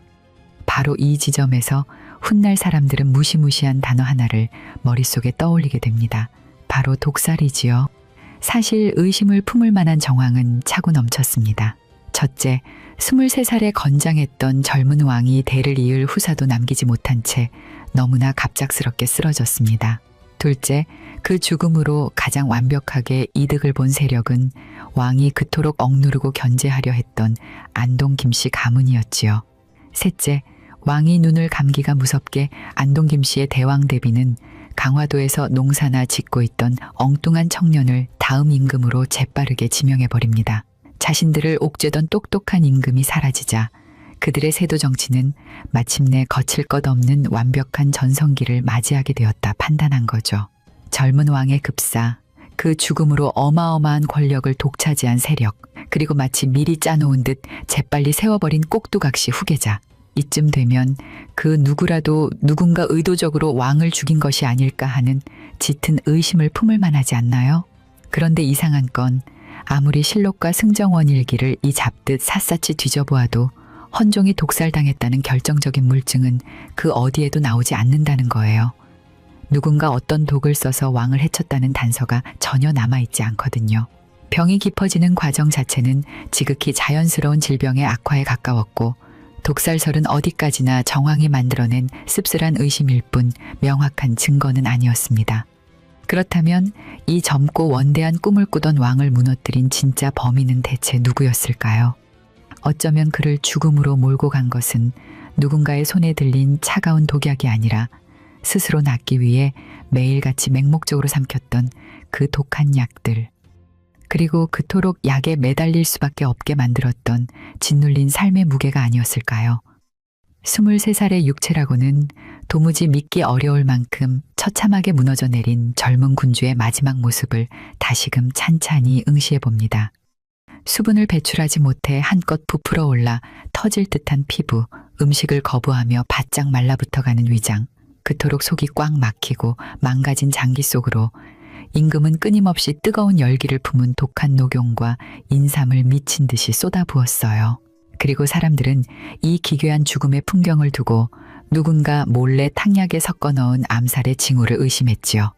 바로 이 지점에서 훗날 사람들은 무시무시한 단어 하나를 머릿속에 떠올리게 됩니다. 바로 독살이지요. 사실 의심을 품을 만한 정황은 차고 넘쳤습니다. 첫째, 23살에 건장했던 젊은 왕이 대를 이을 후사도 남기지 못한 채 너무나 갑작스럽게 쓰러졌습니다. 둘째, 그 죽음으로 가장 완벽하게 이득을 본 세력은 왕이 그토록 억누르고 견제하려 했던 안동 김씨 가문이었지요. 셋째, 왕이 눈을 감기가 무섭게 안동 김씨의 대왕 대비는 강화도에서 농사나 짓고 있던 엉뚱한 청년을 다음 임금으로 재빠르게 지명해버립니다. 자신들을 옥죄던 똑똑한 임금이 사라지자 그들의 세도 정치는 마침내 거칠 것 없는 완벽한 전성기를 맞이하게 되었다 판단한 거죠. 젊은 왕의 급사, 그 죽음으로 어마어마한 권력을 독차지한 세력, 그리고 마치 미리 짜놓은 듯 재빨리 세워버린 꼭두각시 후계자. 이쯤 되면 그 누구라도 누군가 의도적으로 왕을 죽인 것이 아닐까 하는 짙은 의심을 품을 만하지 않나요? 그런데 이상한 건 아무리 실록과 승정원 일기를 이 잡듯 샅샅이 뒤져보아도 헌종이 독살당했다는 결정적인 물증은 그 어디에도 나오지 않는다는 거예요. 누군가 어떤 독을 써서 왕을 해쳤다는 단서가 전혀 남아있지 않거든요. 병이 깊어지는 과정 자체는 지극히 자연스러운 질병의 악화에 가까웠고 독살설은 어디까지나 정황이 만들어낸 씁쓸한 의심일 뿐 명확한 증거는 아니었습니다. 그렇다면 이 젊고 원대한 꿈을 꾸던 왕을 무너뜨린 진짜 범인은 대체 누구였을까요? 어쩌면 그를 죽음으로 몰고 간 것은 누군가의 손에 들린 차가운 독약이 아니라 스스로 낫기 위해 매일같이 맹목적으로 삼켰던 그 독한 약들, 그리고 그토록 약에 매달릴 수밖에 없게 만들었던 짓눌린 삶의 무게가 아니었을까요? 23살의 육체라고는 도무지 믿기 어려울 만큼 처참하게 무너져 내린 젊은 군주의 마지막 모습을 다시금 찬찬히 응시해 봅니다. 수분을 배출하지 못해 한껏 부풀어 올라 터질 듯한 피부, 음식을 거부하며 바짝 말라붙어가는 위장, 그토록 속이 꽉 막히고 망가진 장기 속으로 임금은 끊임없이 뜨거운 열기를 품은 독한 녹용과 인삼을 미친 듯이 쏟아부었어요. 그리고 사람들은 이 기괴한 죽음의 풍경을 두고 누군가 몰래 탕약에 섞어 넣은 암살의 징후를 의심했지요.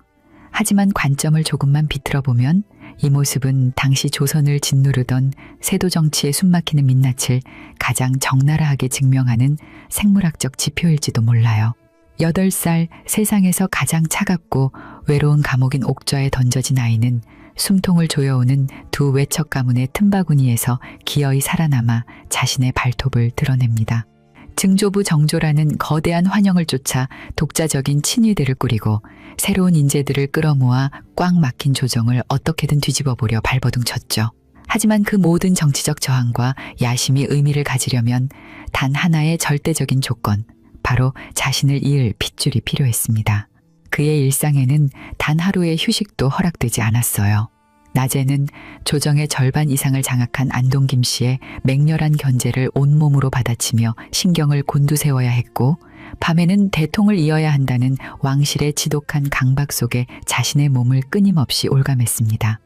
하지만 관점을 조금만 비틀어 보면 이 모습은 당시 조선을 짓누르던 세도 정치의 숨막히는 민낯을 가장 적나라하게 증명하는 생물학적 지표일지도 몰라요. 8살 세상에서 가장 차갑고 외로운 감옥인 옥좌에 던져진 아이는 숨통을 조여오는 두 외척 가문의 틈바구니에서 기어이 살아남아 자신의 발톱을 드러냅니다. 증조부 정조라는 거대한 환영을 쫓아 독자적인 친위대를 꾸리고 새로운 인재들을 끌어모아 꽉 막힌 조정을 어떻게든 뒤집어 보려 발버둥 쳤죠. 하지만 그 모든 정치적 저항과 야심이 의미를 가지려면 단 하나의 절대적인 조건, 바로 자신을 이을 핏줄이 필요했습니다. 그의 일상에는 단 하루의 휴식도 허락되지 않았어요. 낮에는 조정의 절반 이상을 장악한 안동김 씨의 맹렬한 견제를 온몸으로 받아치며 신경을 곤두세워야 했고, 밤에는 대통을 이어야 한다는 왕실의 지독한 강박 속에 자신의 몸을 끊임없이 올감했습니다.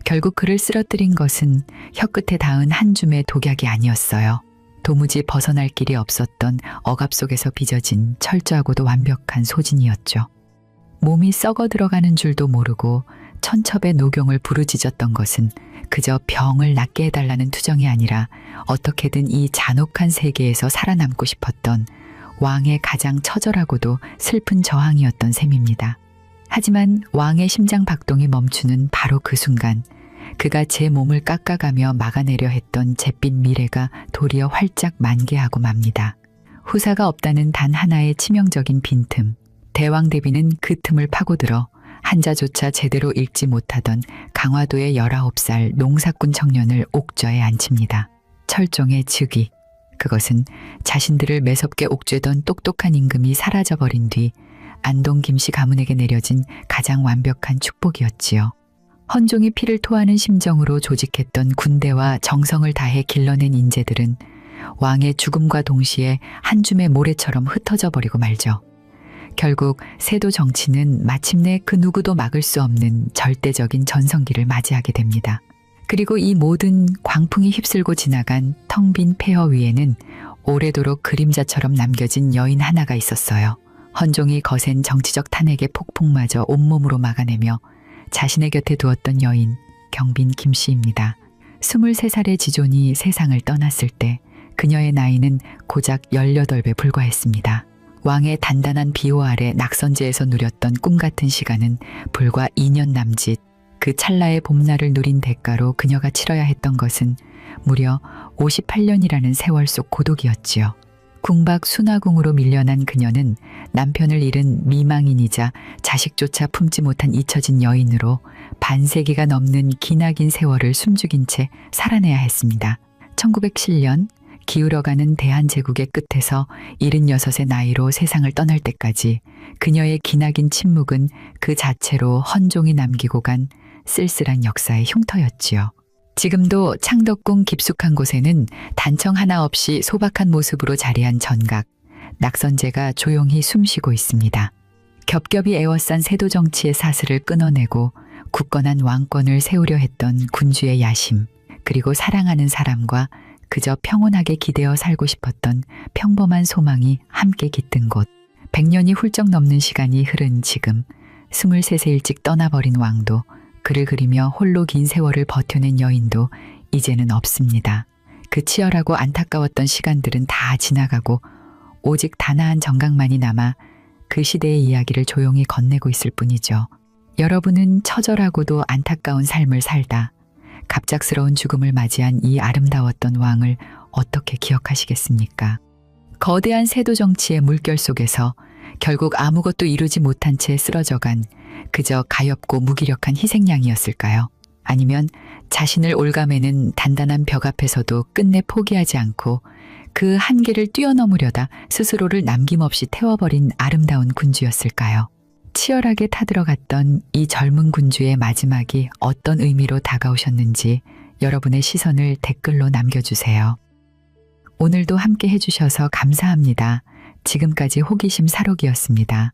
결국 그를 쓰러뜨린 것은 혀끝에 닿은 한 줌의 독약이 아니었어요. 도무지 벗어날 길이 없었던 억압 속에서 빚어진 철저하고도 완벽한 소진이었죠. 몸이 썩어 들어가는 줄도 모르고 천첩의 노경을 부르짖었던 것은 그저 병을 낫게 해달라는 투정이 아니라 어떻게든 이 잔혹한 세계에서 살아남고 싶었던 왕의 가장 처절하고도 슬픈 저항이었던 셈입니다. 하지만 왕의 심장 박동이 멈추는 바로 그 순간, 그가 제 몸을 깎아가며 막아내려 했던 잿빛 미래가 도리어 활짝 만개하고 맙니다. 후사가 없다는 단 하나의 치명적인 빈틈, 대왕 대비는 그 틈을 파고들어 한자조차 제대로 읽지 못하던 강화도의 19살 농사꾼 청년을 옥좌에 앉힙니다. 철종의 즉위, 그것은 자신들을 매섭게 옥죄던 똑똑한 임금이 사라져버린 뒤 안동 김씨 가문에게 내려진 가장 완벽한 축복이었지요. 헌종이 피를 토하는 심정으로 조직했던 군대와 정성을 다해 길러낸 인재들은 왕의 죽음과 동시에 한 줌의 모래처럼 흩어져 버리고 말죠. 결국 세도 정치는 마침내 그 누구도 막을 수 없는 절대적인 전성기를 맞이하게 됩니다. 그리고 이 모든 광풍이 휩쓸고 지나간 텅 빈 폐허 위에는 오래도록 그림자처럼 남겨진 여인 하나가 있었어요. 헌종이 거센 정치적 탄핵의 폭풍마저 온몸으로 막아내며 자신의 곁에 두었던 여인, 경빈 김씨입니다. 23살의 지존이 세상을 떠났을 때 그녀의 나이는 고작 18배 불과했습니다. 왕의 단단한 비호 아래 낙선제에서 누렸던 꿈같은 시간은 불과 2년 남짓, 그 찰나의 봄날을 누린 대가로 그녀가 치러야 했던 것은 무려 58년이라는 세월 속 고독이었지요. 궁박 순화궁으로 밀려난 그녀는 남편을 잃은 미망인이자 자식조차 품지 못한 잊혀진 여인으로 반세기가 넘는 기나긴 세월을 숨죽인 채 살아내야 했습니다. 1907년 기울어가는 대한제국의 끝에서 76의 나이로 세상을 떠날 때까지 그녀의 기나긴 침묵은 그 자체로 헌종이 남기고 간 쓸쓸한 역사의 흉터였지요. 지금도 창덕궁 깊숙한 곳에는 단청 하나 없이 소박한 모습으로 자리한 전각, 낙선제가 조용히 숨쉬고 있습니다. 겹겹이 에워싼 세도 정치의 사슬을 끊어내고 굳건한 왕권을 세우려 했던 군주의 야심, 그리고 사랑하는 사람과 그저 평온하게 기대어 살고 싶었던 평범한 소망이 함께 깃든 곳. 100년이 훌쩍 넘는 시간이 흐른 지금, 23세 일찍 떠나버린 왕도, 그를 그리며 홀로 긴 세월을 버텨낸 여인도 이제는 없습니다. 그 치열하고 안타까웠던 시간들은 다 지나가고 오직 단아한 정각만이 남아 그 시대의 이야기를 조용히 건네고 있을 뿐이죠. 여러분은 처절하고도 안타까운 삶을 살다 갑작스러운 죽음을 맞이한 이 아름다웠던 왕을 어떻게 기억하시겠습니까? 거대한 세도 정치의 물결 속에서 결국 아무것도 이루지 못한 채 쓰러져간 그저 가엾고 무기력한 희생양이었을까요? 아니면 자신을 올가매는 단단한 벽 앞에서도 끝내 포기하지 않고 그 한계를 뛰어넘으려다 스스로를 남김없이 태워버린 아름다운 군주였을까요? 치열하게 타들어갔던 이 젊은 군주의 마지막이 어떤 의미로 다가오셨는지 여러분의 시선을 댓글로 남겨주세요. 오늘도 함께 해주셔서 감사합니다. 지금까지 호기심 사록이었습니다.